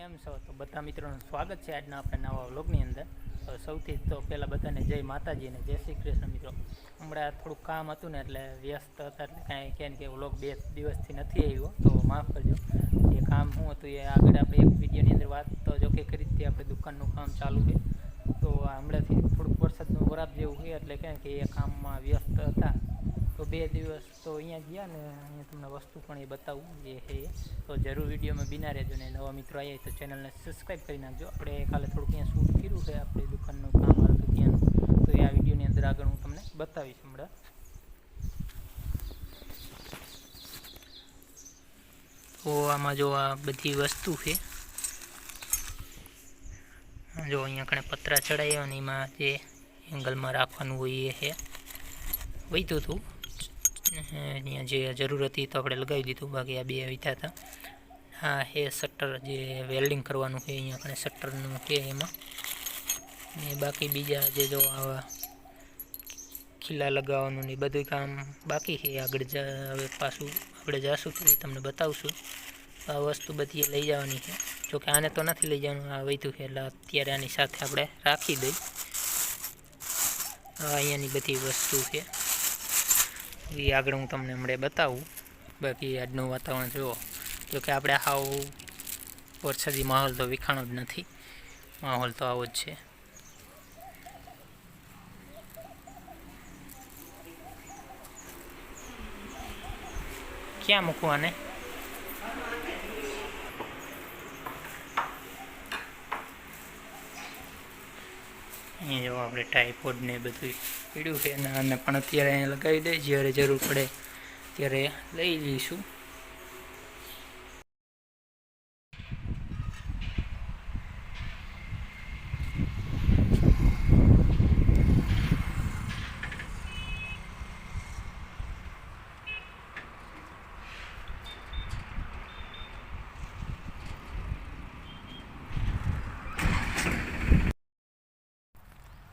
કેમ છો? તો બધા મિત્રોનું સ્વાગત છે આજના આપણે નવા વ્લોગની અંદર. તો સૌથી તો પહેલાં બધાને જય માતાજી અને જય શ્રી કૃષ્ણ મિત્રો. હમણાં થોડુંક કામ હતું ને એટલે વ્યસ્ત હતા, એટલે કાંઈ કેમ કે વ્લોગ 2 દિવસથી નથી આવ્યો, તો માફ કરજો. એ કામ શું હતું એ આગળ આપણે એક વિડીયોની અંદર વાત તો જો કે કરી હતી. આપણે દુકાનનું કામ ચાલુ છે, તો હમણાંથી થોડુંક વરસાદનું વરાપ જેવું છે, એટલે કેમ કે એ કામમાં વ્યસ્ત હતા. તો 2 દિવસ તો અહીંયા ગયા ને અહીંયા તમને વસ્તુ પણ એ બતાવું જે છે તો જરૂર વિડીયોમાં બિના રહેજો. ને નવા મિત્રો આવ્યા તો ચેનલને સબસ્ક્રાઈબ કરી નાખજો. આપણે કાલે થોડુંક અહીંયા શૂટ કર્યું છે, આપણે દુકાનનું કામ હતું ત્યાંનું, તો એ આ વિડીયોની અંદર આગળ હું તમને બતાવીશ હમણાં. તો આમાં જો આ બધી વસ્તુ છે, જો અહીંયા કણે પતરા ચડાવ્યા અને એમાં જે એંગલમાં રાખવાનું હોય એ છે વહીતું હતું. અહીંયા જે જરૂર હતી તો આપણે લગાવી દીધું, બાકી આ 2 વીતા હતા. હા એ શટર જે વેલ્ડિંગ કરવાનું છે, અહીંયા આપણે શટરનું છે એમાં. ને બાકી બીજા જે જો આવા ખીલા લગાવવાનું ને બધું કામ બાકી છે. આગળ હવે પાછું આપણે જઈશું તો તમને બતાવશું. આ વસ્તુ બધી લઈ જવાની છે, જોકે આને તો નથી લઈ જવાનું, આ વહીતું છે એટલે અત્યારે આની સાથે આપણે રાખી દઈ. અહીંયાની બધી વસ્તુ છે એ આગળ હું તમને હમણાં બતાવું. બાકી આજનું વાતાવરણ જુઓ, જોકે આપણે હાવ વરસાદી માહોલ તો વિખાણો જ નથી, માહોલ તો આવો જ છે. ક્યાં મૂકવાને? અહીંયા જો આપણે ટાઈપોડ ને બધું પીડ્યું છે, અને આને પણ અત્યારે અહીંયા લગાવી દઈએ, જ્યારે જરૂર પડે ત્યારે લઈ લઈશું.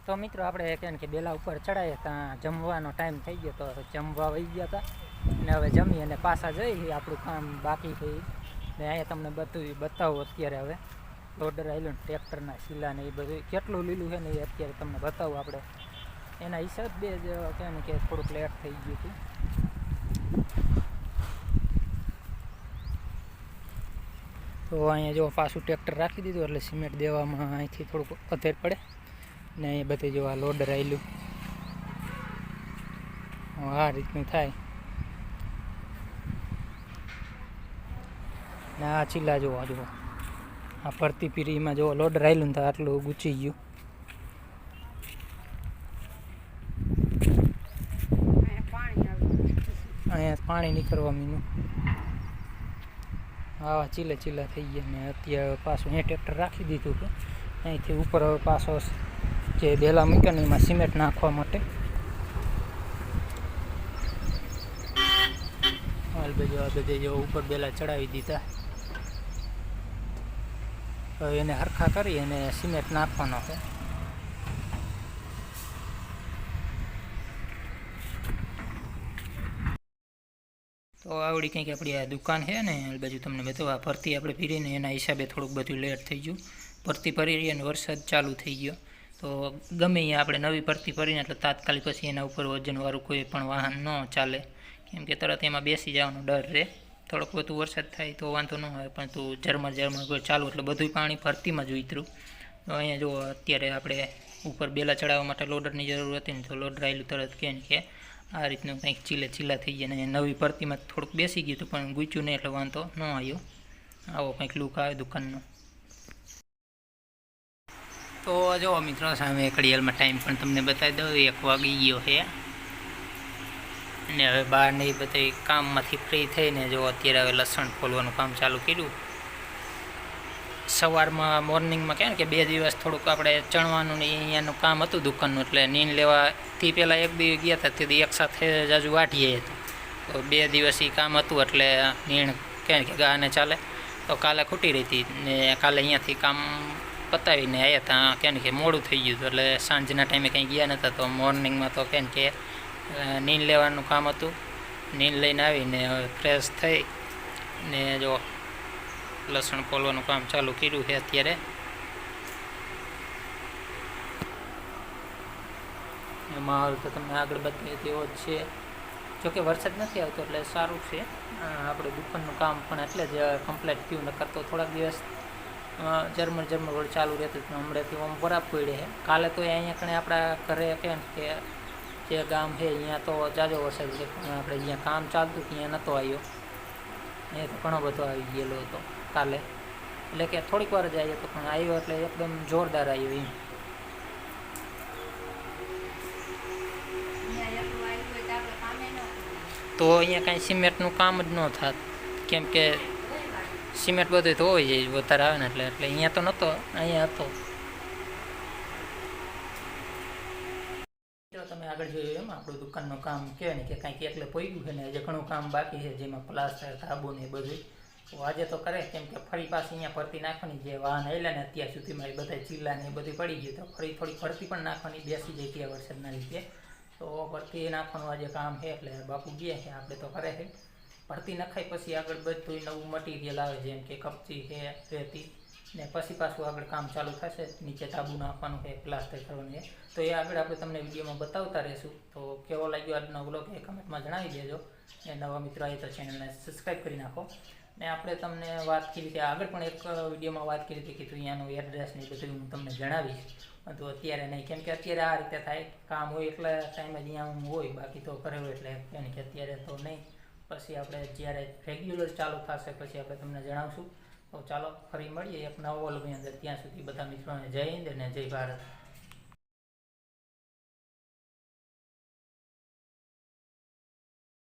તો મિત્રો આપણે કહે કે બેલા ઉપર ચડાવીએ ત્યાં જમવાનો ટાઈમ થઈ ગયો, તો જમવા વહી ગયા હતા ને હવે જમી અને પાછા જઈ. આપણું કામ બાકી છે ને અહીંયા તમને બધું બતાવું. અત્યારે હવે લોડર આવેલું ને ટ્રેક્ટરના શીલા ને એ બધું કેટલું લીલું છે ને એ અત્યારે તમને બતાવું. આપણે એના હિસાબે જ કહે ને કે થોડુંક લેટ થઈ ગયું હતું. તો અહીંયા જો પાછું ટ્રેક્ટર રાખી દીધું એટલે સિમેન્ટ દેવામાં અહીંથી થોડુંક અધેર પડે ને એ બધે જો આ લોડર આવેલું આ રીતનું થાય ને આ ચીલા જોવા જુઓ, આ ફરતી પીરીમાં જો લોડર આવેલું ને તો આટલું ગુચી ગયું. અહીંયા પાણી નીકળવા મીનું આવા ચીલા ચીલા થઈ ગયા ને અત્યારે પાછું અહીંયા ટ્રેક્ટર રાખી દીધું કે અહીંથી ઉપર હવે પાછો જે બેલા મૂક્યા ને એમાં સિમેન્ટ નાખવા માટે. હાલ બાજુ આ બધે જો ઉપર બેલા ચડાવી દીધા, હવે એને હરખા કરી અને સિમેન્ટ નાખવાનો છે. તો આવડી કંઈક આપણી આ દુકાન છે ને હાલ બાજુ તમને બતાવો. આ ફરતી આપણે ફીરીને એના હિસાબે થોડુંક બધું લેટ થઈ ગયું. ફરતી ફરી રહી અને વરસાદ ચાલુ થઈ ગયો, તો ગમે અહીંયા આપણે નવી ફરતી ફરીને એટલે તાત્કાલિક પછી એના ઉપર વજનવાળું કોઈ પણ વાહન ન ચાલે, કેમ કે તરત એમાં બેસી જવાનો ડર રહે. થોડોક વધુ વરસાદ થાય તો વાંધો ન આવે, પણ તું ઝરમર કોઈ ચાલુ એટલે બધું પાણી ફરતીમાં જ ઉતર્યું. તો અહીંયા જો અત્યારે આપણે ઉપર બેલા ચડાવવા માટે લોડરની જરૂર હતી ને, તો લોડર આવેલું તરત કે ને કે આ રીતનું કંઈક ચીલા થઈ ગયા ને નવી ફરતીમાં થોડુંક બેસી ગયું હતું, પણ ગૂંચ્યું નહીં એટલે વાંધો ન આવ્યો. આવો કંઈક લુક આવે દુકાનનો. તો જો મિત્રો સામે ઘડિયાળમાં ટાઈમ પણ તમને બતાવી દઉં, 1 વાગી ગયો છે. અને હવે બહાર ને એ બધા કામમાંથી ફ્રી થઈને જો અત્યારે હવે લસણ ફોલવાનું કામ ચાલુ કર્યું. સવારમાં મોર્નિંગમાં કહે ને કે 2 દિવસ થોડુંક આપણે ચણવાનું ને અહીંયાનું કામ હતું દુકાનનું, એટલે નીંદ લેવાથી પહેલાં 1 દિવસ ગયા હતા તેથી એકસાથે જાજુ વાટીએ હતું. તો 2 દિવસ એ કામ હતું એટલે નીણ કહે કે ગાને ચાલે, તો કાલે ખૂટી રહી હતી ને કાલે અહીંયાથી કામ પતાવીને આવ્યા હતા. કહે કે મોડું થઈ ગયું હતું એટલે સાંજના ટાઈમે કંઈ ગયા નહોતા. તો મોર્નિંગમાં તો કહે કે નીંદ લેવાનું કામ હતું, નીંદ લઈને આવીને ફ્રેશ થઈ ને જો લસણ ફોલવાનું કામ ચાલુ કર્યું છે અત્યારે. માહોલ તો તમને આગળ બતાવીએ તેવો જ છે. જોકે વરસાદ નથી આવતો એટલે સારું છે. આપણે દુકાનનું કામ પણ એટલે જ કમ્પ્લીટ થયું, નકર તો થોડાક દિવસ ઝરમર વળી ચાલુ રહેતું પણ હમણાંથી આમ બરાબર પડે છે. કાલે તો અહીંયા કણે આપણા ઘરે કેમ કે જે ગામ છે અહીંયા તો જાજો વરસાદ છે, પણ આપણે જ્યાં કામ ચાલતું ત્યાં નહોતો આવ્યો. અહીંયા તો ઘણો બધો આવી ગયેલો હતો કાલે, એટલે કે થોડીક વાર જ આવ્યો હતો પણ આવ્યો એટલે એકદમ જોરદાર આવ્યો એમ. તો અહીંયા કાંઈ સિમેન્ટનું કામ જ ન થાત, કેમ કે સિમેન્ટ બધું તો હોય જાય વધારે આવે ને એટલે અહીંયા તો નહોતો, અહીંયા હતો. તમે આગળ જોયું એમ આપણું દુકાનનું કામ કહેવાય ને કે કાંઈક એટલે પહોંચ્યું છે ને હજી ઘણું કામ બાકી છે, જેમાં પ્લાસ્ટર ધાબુ ને બધું. તો આજે તો કરે કેમ કે ફરી પાછી અહીંયા ભરતી નાખવાની, જે વાહન આવેલા ને અત્યાર સુધીમાં એ બધા ચીલા ને એ બધું પડી ગયું, તો ફરી થોડી ભરતી પણ નાખવાની, બેસી જાય ત્યાં વરસાદના લીધે. તો ભરતી નાખવાનું આજે કામ છે એટલે બાપુ ગયા છે, આપણે તો કરે છે. ભરતી નખાય પછી આગળ બધું નવું મટીરિયલ આવે, જેમ કે કપચી છે, રેતી ને પછી પાછું આગળ કામ ચાલુ થશે. નીચે તાબુ નાખવાનું છે, પ્લાસ્ટર કરવાનું છે, તો એ આગળ આપણે તમને વિડીયોમાં બતાવતા રહીશું. તો કેવો લાગ્યો આજનો વ્લોગ એ કમેન્ટમાં જણાવી દેજો. એ નવા મિત્રો આવે તો ચેનલને સબસ્ક્રાઈબ કરી નાખો. ને આપણે તમને વાત કરી હતી આગળ પણ એક વિડીયોમાં વાત કરી હતી કે અહીંયાનું એડ્રેસ ને બધું હું તમને જણાવીશ, તો અત્યારે નહીં, કેમ કે અત્યારે આ રીતે થાય, કામ હોય એટલા ટાઈમ જ અહીંયા હું હોય, બાકી તો કરે હોય એટલે કેમ કે અત્યારે તો નહીં. પછી આપણે જ્યારે રેગ્યુલર ચાલુ થશે પછી આપણે તમને જણાવશું. તો ચાલો ફરી મળીએ એક નવા વ્લોગની અંદર. ત્યાં સુધી બધા મિત્રોને જય હિન્દ અને જય ભારત.